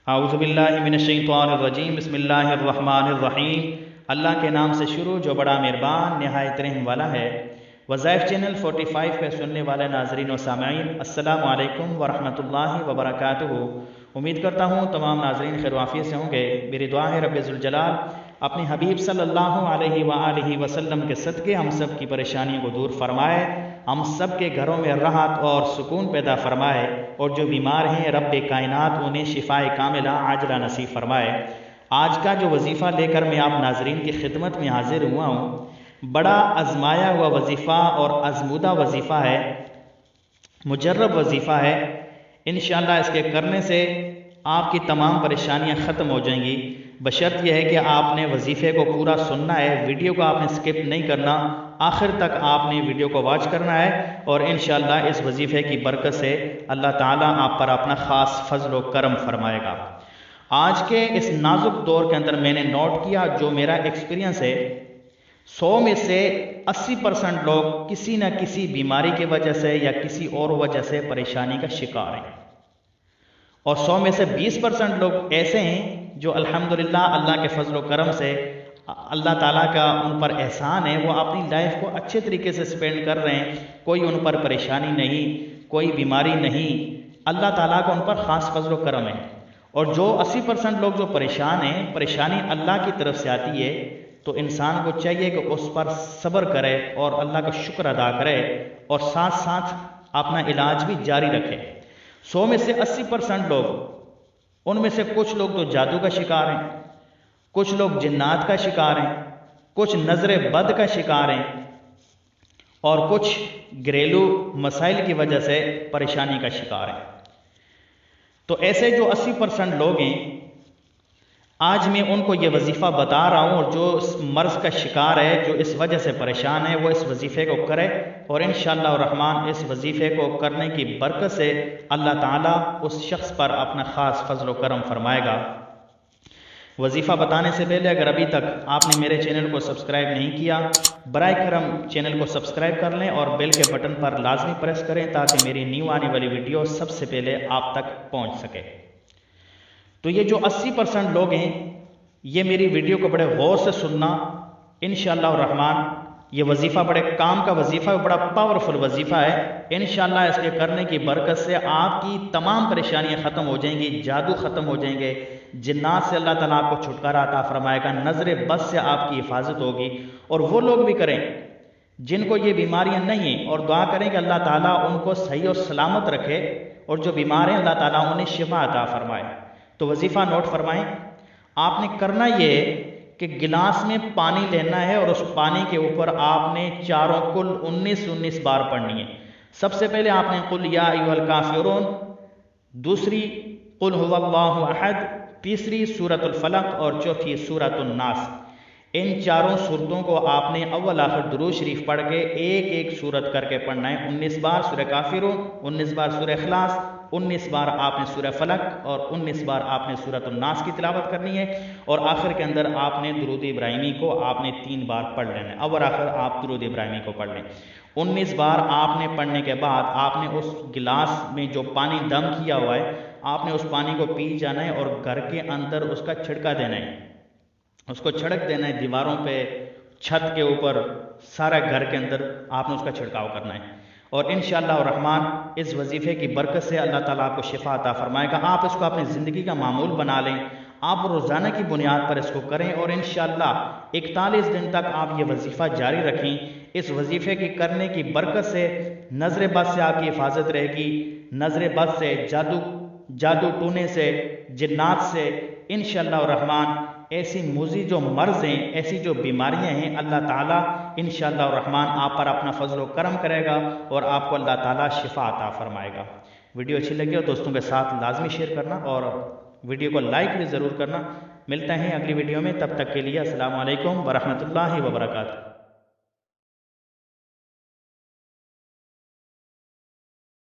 औज़ुबिल्लाहिमिनश्शैतानिर्रजीम बिस्मिल्लाहिर्रहमानिर्रहीम। अल्लाह के नाम से शुरू जो बड़ा मेहरबान निहायत रहम वाला है। वज़ाइफ चैनल 45 पे सुनने वाले नाज़रीन व सामाईन, अस्सलामु अलैकुम वरहमतुल्लाहि वबरकातुहू। उम्मीद करता हूँ तमाम नाज़रीन खैर आफियत से होंगे। मेरी दुआ है रब्बे ज़ुल जलाल अपने हबीब सल्लल्लाहु अलैहि वसल्लम के सदक़े हम सब की परेशानियों को दूर फरमाए, हम सब के घरों में राहत और सुकून पैदा फरमाए, और जो बीमार हैं रब्बे कायनात उन्हें शिफाए कामिला आजला नसीब फरमाए। आज का जो वजीफ़ा लेकर मैं आप नाजरीन की खिदमत में हाजिर हुआ हूँ, बड़ा आजमाया हुआ वजीफ़ा और आजमूदा वजीफ़ा है, मुजर्रब वजीफ़ा है। इंशाअल्लाह इसके करने से आपकी तमाम परेशानियां ख़त्म हो जाएंगी, बशर्त यह है कि आपने वजीफ़े को पूरा सुनना है, वीडियो को आपने स्किप नहीं करना, आखिर तक आपने वीडियो को वॉच करना है। और इंशाअल्लाह इस वजीफ़े की बरकत से अल्लाह ताला आप पर अपना ख़ास फजल व करम फरमाएगा। आज के इस नाजुक दौर के अंदर मैंने नोट किया, जो मेरा एक्सपीरियंस है, 100 में से 80% लोग किसी न किसी बीमारी की वजह से या किसी और वजह से परेशानी का शिकार हैं, और 100 में से 20% लोग ऐसे हैं जो अल्हम्दुलिल्लाह अल्लाह के फजल व करम से अल्लाह ताला का उन पर एहसान है, वो अपनी लाइफ को अच्छे तरीके से स्पेंड कर रहे हैं, कोई उन पर परेशानी नहीं, कोई बीमारी नहीं, अल्लाह ताला का उन पर ख़ास फजल व करम है। और जो 80% लोग जो परेशान हैं, परेशानी अल्लाह की तरफ से आती है, तो इंसान को चाहिए कि उस पर सब्र करे और अल्लाह का शुक्र अदा करे और साथ साथ अपना इलाज भी जारी रखे। 100 में से 80% लोग, उनमें से कुछ लोग तो जादू का शिकार हैं, कुछ लोग जिन्नात का शिकार हैं, कुछ नजर बद का शिकार हैं, और कुछ घरेलू मसाइल की वजह से परेशानी का शिकार हैं। तो ऐसे जो 80% लोग हैं, आज मैं उनको ये वजीफ़ा बता रहा हूँ, और जो इस मर्ज़ का शिकार है, जो इस वजह से परेशान है, वो इस वजीफ़े को करे, और इंशाअल्लाह रहमान इस वजीफ़े को करने की बरकत से अल्लाह ताला उस शख्स पर अपना ख़ास फजल व करम फरमाएगा। वजीफ़ा बताने से पहले अगर अभी तक आपने मेरे चैनल को सब्सक्राइब नहीं किया, बराए करम चैनल को सब्सक्राइब कर लें और बेल के बटन पर लाजमी प्रेस करें, ताकि मेरी न्यू आने वाली वीडियो सबसे पहले आप तक पहुंच सके। तो ये जो 80% लोग हैं, ये मेरी वीडियो को बड़े गौर से सुनना। इंशाअल्लाह रहमान ये वजीफ़ा बड़े काम का वजीफ़ा, बड़ा पावरफुल वजीफ़ा है। इंशाअल्लाह इसके करने की बरकत से आपकी तमाम परेशानियां ख़त्म हो जाएंगी, जादू ख़त्म हो जाएंगे, जिन्नात से अल्लाह ताला आपको छुटकारा अता फरमाएगा, नजर बद से आपकी हिफाजत होगी। और वो लोग भी करें जिनको ये बीमारियां नहीं हैं, और दुआ करें कि अल्लाह ताला उनको सही और सलामत रखे, और जो बीमार हैं अल्लाह ताला उन्हें शिफा अता फरमाए। तो वजीफ़ा नोट फरमाएं। आपने करना ये कि गिलास में पानी लेना है, और उस पानी के ऊपर आपने चारों कुल 19 बार पढ़नी है। सबसे पहले आपने कुल या अय्युहल काफिरून, दूसरी कुल हुवल्लाहु अहद, तीसरी सूरतुल फलक, और चौथी सूरतुन नास। इन चारों सूरतों को आपने अव्वल आखिर दुरूद शरीफ पढ़ के एक एक सूरत करके पढ़ना है। 19 बार सूरह काफिरून, 19 बार सूरह इखलास, 19 बार आपने सूरह फलक, और 19 बार आपने सूरतुन नास की तिलावत करनी है। और आखिर के अंदर आपने दुरूद इब्राहिमी को आपने 3 बार पढ़ लेना है। अव्वल आखिर आप दुरूद इब्राहिमी को पढ़ लें। 19 बार आपने पढ़ने के बाद आपने उस गिलास में जो पानी दम किया हुआ है, आपने उस पानी को पी जाना है, और घर के अंदर उसका छिड़का देना है, उसको छिड़क देना है, दीवारों पे, छत के ऊपर, सारा घर के अंदर आपने उसका छिड़काव करना है। और इंशाअल्लाह रहमान इस वजीफ़े की बरकत से अल्लाह ताला आपको शिफा अता फरमाएगा। आप इसको अपनी ज़िंदगी का मामूल बना लें, आप रोज़ाना की बुनियाद पर इसको करें, और इंशाअल्लाह 41 दिन तक आप ये वजीफ़ा जारी रखें। इस वजीफ़े की करने की बरकत से नजर बद से आपकी हिफाजत रहेगी, नजर बद से, जादू टूने से, जिन्नात से, इंशाअल्लाह रहमान ऐसी मूजी जो मर्ज़ हैं, ऐसी जो बीमारियां हैं, अल्लाह ताला इंशाअल्लाह रहमान आप पर अपना फजल व करम करेगा, और आपको अल्लाह ताला शिफा अता फरमाएगा। वीडियो अच्छी लगी हो दोस्तों के साथ लाजमी शेयर करना, और वीडियो को लाइक भी ज़रूर करना। मिलते हैं अगली वीडियो में, तब तक के लिए अस्सलामु अलैकुम वरहमतुल्लाहि वबरकातुहू।